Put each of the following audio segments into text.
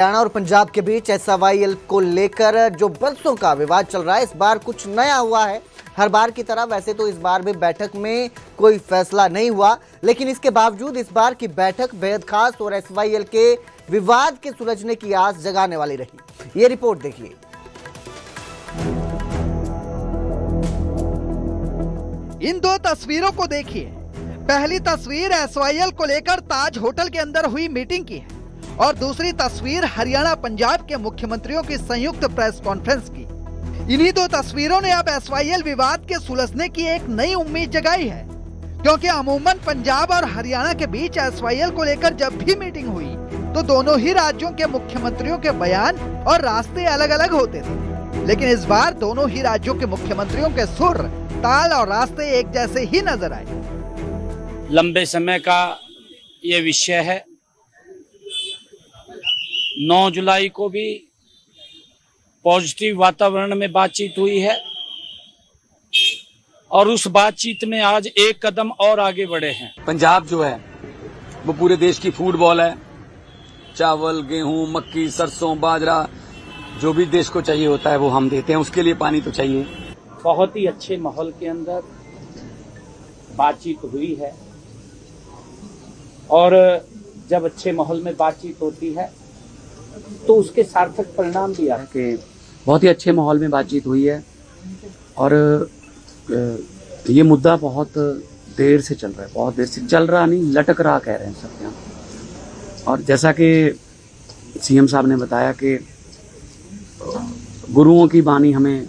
हरियाणा और पंजाब के बीच SYL को लेकर जो बरसों का विवाद चल रहा है, इस बार कुछ नया हुआ है। हर बार की तरह वैसे तो इस बार भी बैठक में कोई फैसला नहीं हुआ, लेकिन इसके बावजूद इस बार की बैठक बेहद खास और SYL के विवाद के सुलझने की आस जगाने वाली रही। ये रिपोर्ट देखिए। इन दो तस्वीरों को देखिए। पहली तस्वीर SYL को लेकर ताज होटल के अंदर हुई मीटिंग की है और दूसरी तस्वीर हरियाणा पंजाब के मुख्यमंत्रियों की संयुक्त प्रेस कॉन्फ्रेंस की। इन्हीं दो तस्वीरों ने अब SYL विवाद के सुलझने की एक नई उम्मीद जगाई है, क्योंकि अमूमन पंजाब और हरियाणा के बीच SYL को लेकर जब भी मीटिंग हुई तो दोनों ही राज्यों के मुख्यमंत्रियों के बयान और रास्ते अलग अलग होते थे, लेकिन इस बार दोनों ही राज्यों के मुख्यमंत्रियों के सुर, ताल और रास्ते एक जैसे ही नजर आए। लंबे समय का ये विषय है। 9 जुलाई को भी पॉजिटिव वातावरण में बातचीत हुई है और उस बातचीत में आज एक कदम और आगे बढ़े हैं। पंजाब जो है वो पूरे देश की फूड बॉल है। चावल, गेहूं, मक्की, सरसों, बाजरा, जो भी देश को चाहिए होता है वो हम देते हैं। उसके लिए पानी तो चाहिए। बहुत ही अच्छे माहौल के अंदर बातचीत हुई है और जब अच्छे माहौल में बातचीत होती है तो उसके सार्थक परिणाम भी आते हैं। बहुत ही अच्छे माहौल में बातचीत हुई है और ये मुद्दा बहुत देर से चल रहा है। बहुत देर से चल रहा नहीं, लटक रहा कह रहे हैं सब यहाँ। और जैसा कि CM साहब ने बताया कि गुरुओं की वाणी हमें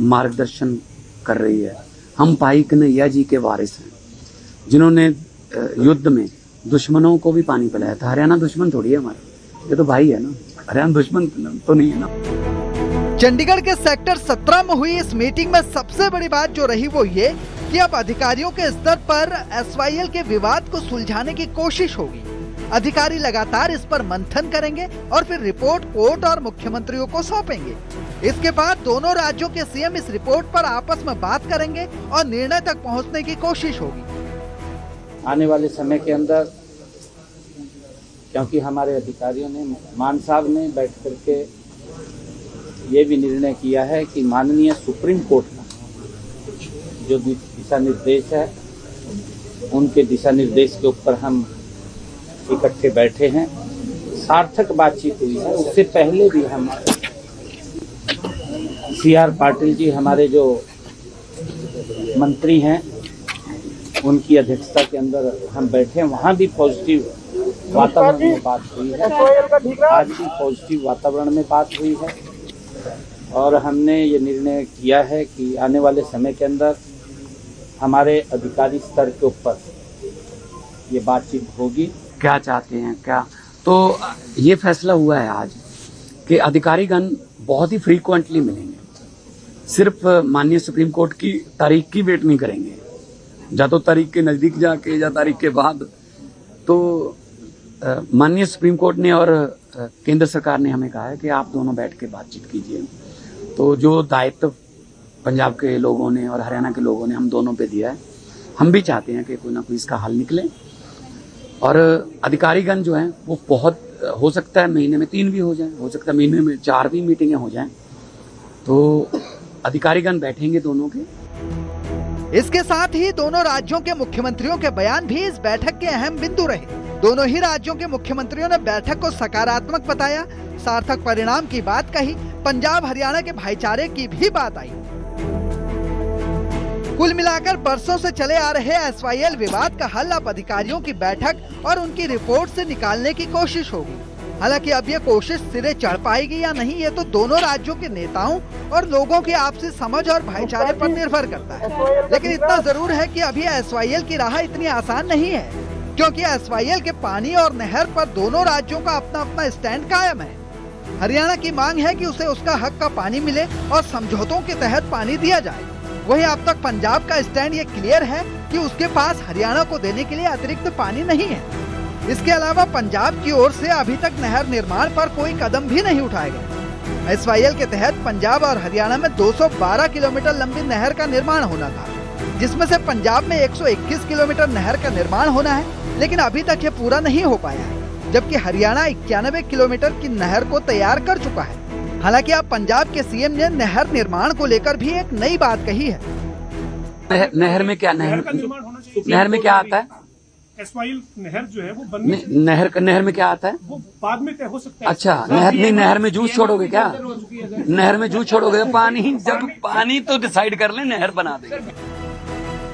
मार्गदर्शन कर रही है। हम भाई कन्हैया जी के वारिस हैं, जिन्होंने युद्ध में दुश्मनों को भी पानी पिलाया था। हरियाणा दुश्मन थोड़ी है हमारा, ये तो भाई है ना। हरियाणा दुश्मन तो नहीं है ना। चंडीगढ़ के सेक्टर 17 में हुई इस मीटिंग में सबसे बड़ी बात जो रही वो ये कि अब अधिकारियों के स्तर पर SYL के विवाद को सुलझाने की कोशिश होगी। अधिकारी लगातार इस पर मंथन करेंगे और फिर रिपोर्ट कोर्ट और मुख्यमंत्रियों को सौंपेंगे। इसके बाद दोनों राज्यों के CM इस रिपोर्ट पर आपस में बात करेंगे और निर्णय तक पहुंचने की कोशिश होगी। आने वाले समय के अंदर क्योंकि हमारे अधिकारियों ने, मान साहब ने बैठ करके ये भी निर्णय किया है कि माननीय सुप्रीम कोर्ट का जो दिशा निर्देश है उनके दिशा निर्देश के ऊपर हम इकट्ठे बैठे हैं। सार्थक बातचीत हुई है। उससे पहले भी हम CR पाटिल जी, हमारे जो मंत्री हैं, उनकी अध्यक्षता के अंदर हम बैठे, वहाँ भी पॉजिटिव वातावरण में बात हुई है। आज भी पॉजिटिव वातावरण में बात हुई है और हमने ये निर्णय किया है कि आने वाले समय के अंदर हमारे अधिकारी स्तर के ऊपर ये बातचीत होगी। क्या चाहते हैं क्या, तो ये फैसला हुआ है आज कि अधिकारीगण बहुत ही फ्रीक्वेंटली मिलेंगे। सिर्फ माननीय सुप्रीम कोर्ट की तारीख की वेट नहीं करेंगे, या तो तारीख के नजदीक जाके या तारीख के बाद। तो माननीय सुप्रीम कोर्ट ने और केंद्र सरकार ने हमें कहा है कि आप दोनों बैठ के बातचीत कीजिए। तो जो दायित्व पंजाब के लोगों ने और हरियाणा के लोगों ने हम दोनों पे दिया है, हम भी चाहते हैं कि कोई ना कोई इसका हल निकले। और अधिकारीगण जो हैं वो बहुत, हो सकता है महीने में 3 भी हो जाए, हो सकता है महीने में 4 भी मीटिंगें हो जाएं। तो अधिकारीगण बैठेंगे दोनों के। इसके साथ ही दोनों राज्यों के मुख्यमंत्रियों के बयान भी इस बैठक के अहम बिंदु रहे। दोनों ही राज्यों के मुख्यमंत्रियों ने बैठक को सकारात्मक बताया, सार्थक परिणाम की बात कही, पंजाब हरियाणा के भाईचारे की भी बात आई। कुल मिलाकर बरसों से चले आ रहे SYL विवाद का हल अब अधिकारियों की बैठक और उनकी रिपोर्ट से निकालने की कोशिश होगी। हालांकि अब ये कोशिश सिरे चढ़ पाएगी या नहीं, ये तो दोनों राज्यों के नेताओं और लोगों की आपसी समझ और भाईचारे पर निर्भर करता है। लेकिन इतना जरूर है कि अभी SYL की राह इतनी आसान नहीं है, क्योंकि SYL के पानी और नहर पर दोनों राज्यों का अपना अपना स्टैंड कायम है। हरियाणा की मांग है कि उसे उसका हक का पानी मिले और समझौतों के तहत पानी दिया जाए। वहीं अब तक पंजाब का स्टैंड ये क्लियर है कि उसके पास हरियाणा को देने के लिए अतिरिक्त पानी नहीं है। इसके अलावा पंजाब की ओर से अभी तक नहर निर्माण पर कोई कदम भी नहीं उठाया गया। SYL के तहत पंजाब और हरियाणा में 212 किलोमीटर लंबी नहर का निर्माण होना था, जिसमें से पंजाब में 121 किलोमीटर नहर का निर्माण होना है, लेकिन अभी तक ये पूरा नहीं हो पाया है। जबकि हरियाणा 91 किलोमीटर की नहर को तैयार कर चुका है। हालांकि अब पंजाब के सीएम ने नहर निर्माण को लेकर भी एक नई बात कही है। नहर में क्या नहर में क्या आता है? एसवाईएल नहर जो है वो बनने नहर में क्या आता है? वो बाद में तय हो सकता है। अच्छा, नहर में जूस छोड़ोगे क्या? नहर में जूस छोड़ोगे? पानी जब पानी तो डिसाइड कर ले, नहर बना देंगे।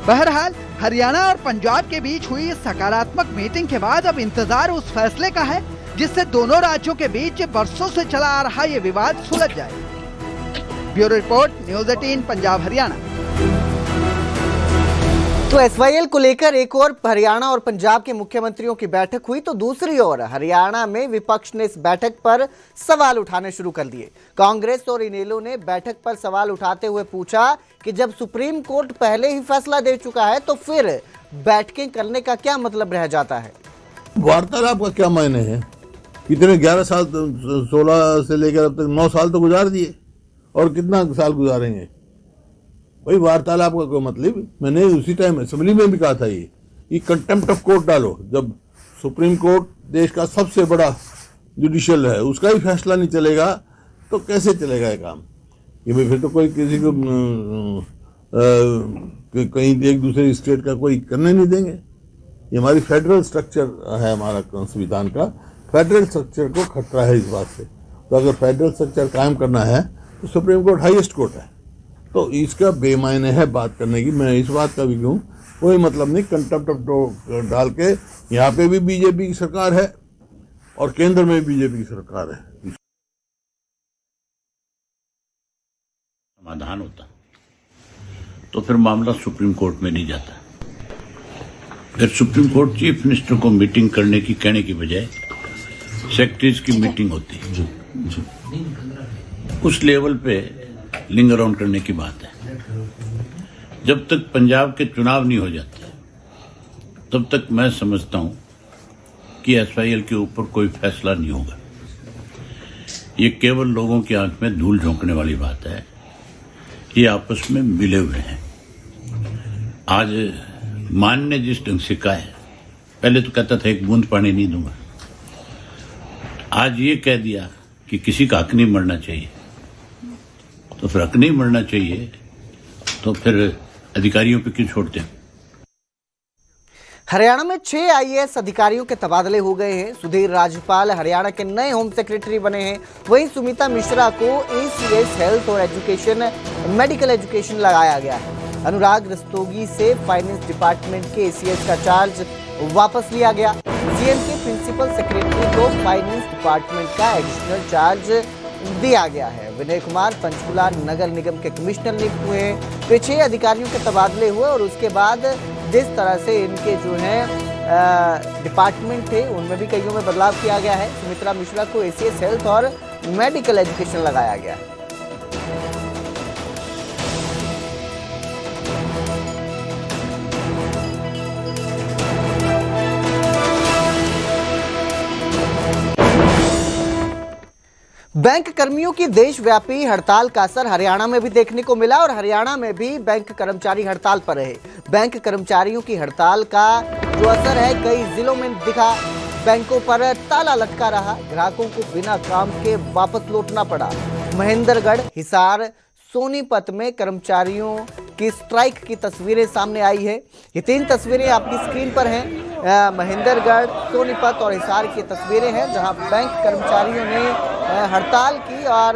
बहरहाल हरियाणा और पंजाब के बीच हुई इस सकारात्मक मीटिंग के बाद अब इंतजार उस फैसले का है जिससे दोनों राज्यों के बीच बरसों से चला आ रहा ये विवाद सुलझ जाए। Bureau report, news 18 Punjab Haryana. तो एसवाईएल को लेकर एक और हरियाणा और पंजाब के मुख्यमंत्रियों की बैठक हुई तो दूसरी ओर हरियाणा में विपक्ष ने इस बैठक पर सवाल उठाने शुरू कर दिए। कांग्रेस और इनेलो ने बैठक पर सवाल उठाते हुए पूछा कि जब सुप्रीम कोर्ट पहले ही फैसला दे चुका है तो फिर बैठकें करने का क्या मतलब रह जाता है? वार्तालाप का क्या मायने है? कितने 11 साल 16 से लेकर अब तक 9 साल तो गुजार दिए और कितना साल गुजारेंगे भाई? वार्तालाप का कोई मतलब? मैंने उसी टाइम असेंबली में भी कहा था ये कंटेम्प्ट ऑफ कोर्ट डालो। जब सुप्रीम कोर्ट देश का सबसे बड़ा जुडिशियल है उसका ही फैसला नहीं चलेगा तो कैसे चलेगा ये काम? ये फिर तो कोई किसी को कहीं एक दूसरे स्टेट का कोई करने नहीं देंगे। ये हमारी फेडरल स्ट्रक्चर है, हमारा संविधान का फेडरल स्ट्रक्चर को खतरा है इस बात से। तो अगर फेडरल स्ट्रक्चर कायम करना है तो सुप्रीम कोर्ट हाईएस्ट कोर्ट है, तो इसका बेमायने है बात करने की। मैं इस बात का भी कहूँ कोई मतलब नहीं, कंटेम्प्ट ऑफ डाल के यहाँ पे भी बीजेपी की सरकार है और केंद्र में भी बीजेपी की सरकार है। समाधान होता तो फिर मामला सुप्रीम कोर्ट में नहीं जाता। फिर सुप्रीम कोर्ट चीफ मिनिस्टर को मीटिंग करने की कहने की बजाय सेक्रेटरीज की मीटिंग होती है। उस लेवल पे लिंगर ऑन करने की बात है। जब तक पंजाब के चुनाव नहीं हो जाते तब तक मैं समझता हूं कि एसवाईएल के ऊपर कोई फैसला नहीं होगा। ये केवल लोगों की आंख में धूल झोंकने वाली बात है। ये आपस में मिले हुए हैं। आज मान ने जिस ढंग से कहा है, पहले तो कहता था एक बूंद पानी नहीं दूंगा, आज ये कह दिया कि किसी का हक नहीं मरना चाहिए। तो फिर हक नहीं मरना चाहिए तो फिर अधिकारियों पे क्यों छोड़ते हैं? हरियाणा में 6 आईएएस अधिकारियों के तबादले हो गए हैं। सुधीर राजपाल हरियाणा के नए होम सेक्रेटरी बने हैं। वहीं सुमिता मिश्रा को एसीएस हेल्थ और एजुकेशन मेडिकल एजुकेशन लगाया गया है। अनुराग रस्तोगी से फाइनेंस डिपार्टमेंट के एसीएस का चार्ज वापस लिया गया। सीएम के प्रिंसिपल सेक्रेटरी को फाइनेंस डिपार्टमेंट का एडिशनल चार्ज दिया गया है। विनय कुमार पंचकुला नगर निगम के कमिश्नर नियुक्त हुए हैं। तो 6 अधिकारियों के तबादले हुए और उसके बाद जिस तरह से इनके जो हैं डिपार्टमेंट थे उनमें भी कईयों में बदलाव किया गया है। सुमित्रा मिश्रा को एसीएस हेल्थ और मेडिकल एजुकेशन लगाया गया है। बैंक कर्मियों की देशव्यापी हड़ताल का असर हरियाणा में भी देखने को मिला और हरियाणा में भी बैंक कर्मचारी हड़ताल पर रहे। बैंक कर्मचारियों की हड़ताल का जो असर है कई जिलों में दिखा। बैंकों पर ताला लटका रहा, ग्राहकों को बिना काम के वापस लौटना पड़ा। महेंद्रगढ़, हिसार, सोनीपत में कर्मचारियों की स्ट्राइक की तस्वीरें सामने आई है। ये 3 तस्वीरें आपकी स्क्रीन पर हैं। महेंद्रगढ़, सोनीपत और हिसार की तस्वीरें हैं जहां बैंक कर्मचारियों ने हड़ताल की और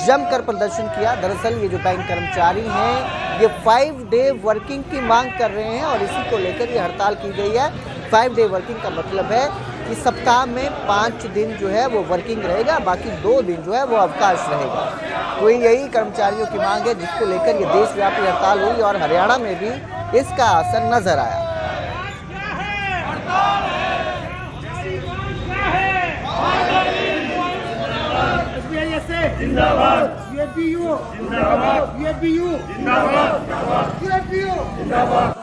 जमकर प्रदर्शन किया। दरअसल ये जो बैंक कर्मचारी हैं ये 5 डे वर्किंग की मांग कर रहे हैं और इसी को लेकर ये हड़ताल की गई है। 5 डे वर्किंग का मतलब है कि सप्ताह में 5 दिन जो है वो वर्किंग रहेगा, बाकी 2 दिन जो है वो अवकाश रहेगा। तो यही कर्मचारियों की मांग है जिसको लेकर ये देशव्यापी हड़ताल हुई और हरियाणा में भी इसका असर नजर आया। जिंदाबाद, यूएपीयू जिंदाबाद, यूएपीयू जिंदाबाद, यूएपीयू जिंदाबाद।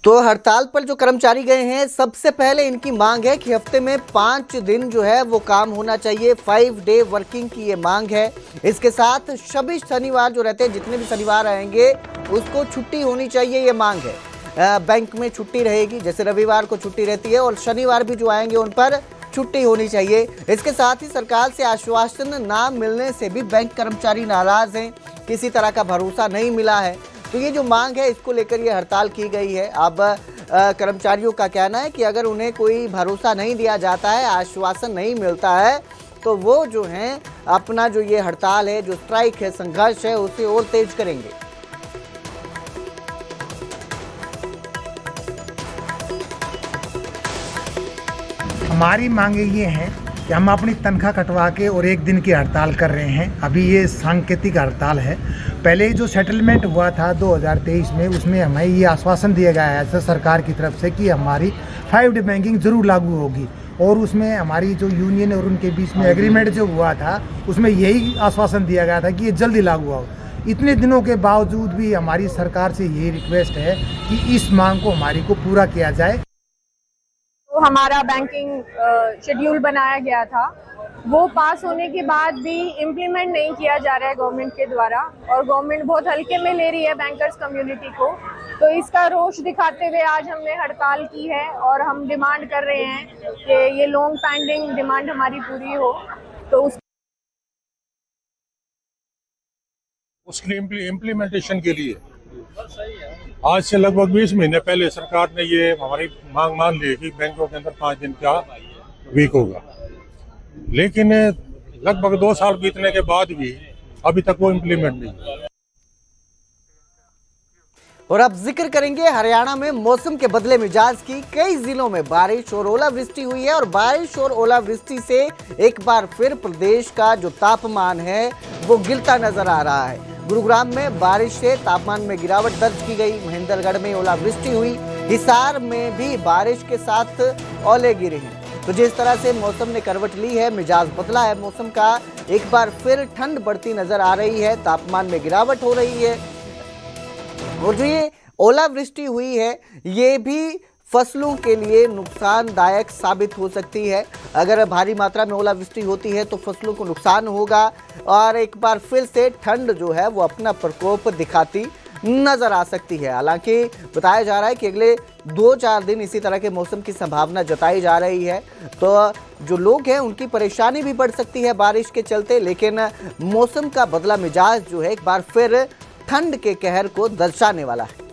तो हड़ताल पर जो कर्मचारी गए हैं सबसे पहले इनकी मांग है कि हफ्ते में 5 दिन जो है वो काम होना चाहिए। 5 डे वर्किंग की ये मांग है। इसके साथ सभी शनिवार जो रहते हैं, जितने भी शनिवार आएंगे उसको छुट्टी होनी चाहिए, ये मांग है। बैंक में छुट्टी रहेगी, जैसे रविवार को छुट्टी रहती है, और शनिवार भी जो आएंगे उन पर छुट्टी होनी चाहिए। इसके साथ ही सरकार से आश्वासन ना मिलने से भी बैंक कर्मचारी नाराज हैं, किसी तरह का भरोसा नहीं मिला है। तो ये जो मांग है, इसको लेकर ये हड़ताल की गई है। अब कर्मचारियों का कहना है कि अगर उन्हें कोई भरोसा नहीं दिया जाता है, आश्वासन नहीं मिलता है, तो वो जो है अपना जो ये हड़ताल है, जो स्ट्राइक है, संघर्ष है, उसे और तेज करेंगे। हमारी मांगे ये हैं कि हम अपनी तनख्वाह कटवा के और एक दिन की हड़ताल कर रहे हैं। अभी ये सांकेतिक हड़ताल है। पहले जो सेटलमेंट हुआ था 2023 में, उसमें हमें ये आश्वासन दिया गया है सरकार की तरफ से कि हमारी 5D बैंकिंग ज़रूर लागू होगी, और उसमें हमारी जो यूनियन और उनके बीच में एग्रीमेंट जो हुआ था, उसमें यही आश्वासन दिया गया था कि ये जल्दी लागू हो। इतने दिनों के बावजूद भी हमारी सरकार से यही रिक्वेस्ट है कि इस मांग को हमारी को पूरा किया जाए। तो हमारा बैंकिंग शेड्यूल बनाया गया था, वो पास होने के बाद भी इम्प्लीमेंट नहीं किया जा रहा है गवर्नमेंट के द्वारा, और गवर्नमेंट बहुत हल्के में ले रही है बैंकर्स कम्युनिटी को। तो इसका रोष दिखाते हुए आज हमने हड़ताल की है, और हम डिमांड कर रहे हैं कि ये लॉन्ग पेंडिंग डिमांड हमारी पूरी हो। तो उसकी इम्प्लीमेंटेशन के लिए आज से लगभग 20 महीने पहले सरकार ने ये हमारी मांग मान ली कि बैंकों के अंदर 5 दिन का वीक होगा, लेकिन लगभग 2 साल बीतने के बाद भी अभी तक वो इम्प्लीमेंट नहीं। और अब जिक्र करेंगे हरियाणा में मौसम के बदले मिजाज की। कई जिलों में बारिश और ओलावृष्टि हुई है, और बारिश और ओलावृष्टि से एक बार फिर प्रदेश का जो तापमान है वो गिरता नजर आ रहा है। गुरुग्राम में बारिश से तापमान में गिरावट दर्ज की गई, महेंद्रगढ़ में ओलावृष्टि हुई, हिसार में भी बारिश के साथ ओले गिरे हैं। तो जिस तरह से मौसम ने करवट ली है, मिजाज बदला है मौसम का, एक बार फिर ठंड बढ़ती नजर आ रही है, तापमान में गिरावट हो रही है। और जो ये ओलावृष्टि हुई है, ये भी फसलों के लिए नुकसानदायक साबित हो सकती है। अगर भारी मात्रा में ओलावृष्टि होती है तो फसलों को नुकसान होगा, और एक बार फिर से ठंड जो है वो अपना प्रकोप दिखाती नजर आ सकती है। हालांकि बताया जा रहा है कि अगले 2-4 दिन इसी तरह के मौसम की संभावना जताई जा रही है। तो जो लोग हैं उनकी परेशानी भी बढ़ सकती है बारिश के चलते, लेकिन मौसम का बदला मिजाज जो है एक बार फिर ठंड के कहर को दर्शाने वाला है।